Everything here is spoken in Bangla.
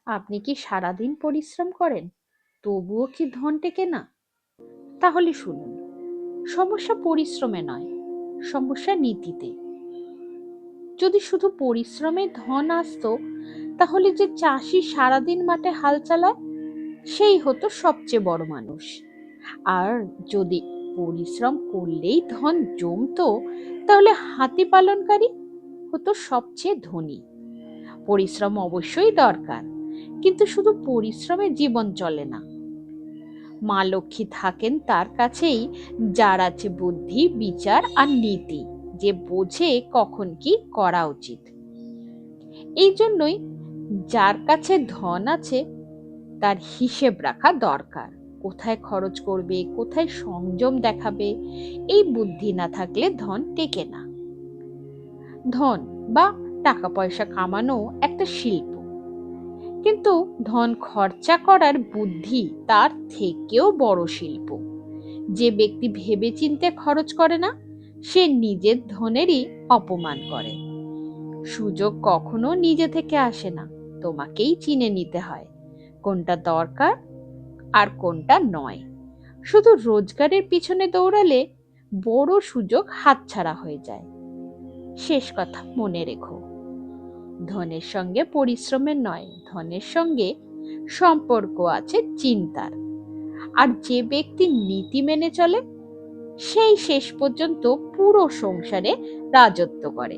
আপনি কি সারাদিন পরিশ্রম করেন, তবুও কি ধন টেকে না? তাহলে শুনুন, সমস্যা পরিশ্রমে নয়, সমস্যা নীতিতে। যদি শুধু পরিশ্রমে ধন আসতো, তাহলে যে চাষি সারাদিন মাঠে হাল চালায় সেই হতো সবচেয়ে বড় মানুষ। আর যদি পরিশ্রম করলেই ধন জমতো, তাহলে হাতি পালনকারী হতো সবচেয়ে ধনী। পরিশ্রম অবশ্যই দরকার, কিন্তু শুধু পরিশ্রমে জীবন চলে না। মা লক্ষ্মী থাকেন তার কাছেই যার আছে বুদ্ধি, বিচার আর নীতি, যে বোঝে কখন কি করা উচিত। এই জন্যই যার কাছে ধন আছে তার হিসেব রাখা দরকার। কোথায় খরচ করবে, কোথায় সংযম দেখাবে, এই বুদ্ধি না থাকলে ধন টেকে না। ধন বা টাকা পয়সা কামানো একটা শিল্প, কিন্তু ধন খরচা করার বুদ্ধি তার থেকেও বড় শিল্প। যে ব্যক্তি ভেবেচিন্তে খরচ করে না, সে নিজের ধনেরই অপমান করে। সুযোগ কখনো নিজে থেকে আসে না, তোমাকেই চিনে নিতে হয় কোনটা দরকার আর কোনটা নয়। শুধু রোজগারের পিছনে দৌড়ালে বড় সুযোগ হাতছাড়া হয়ে যায়। শেষ কথা মনে রেখো, ধনের সঙ্গে পরিশ্রমের নয়, ধনের সঙ্গে সম্পর্ক আছে চিন্তার। আর যে ব্যক্তি নীতি মেনে চলে, সেই শেষ পর্যন্ত পুরো সংসারে রাজত্ব করে।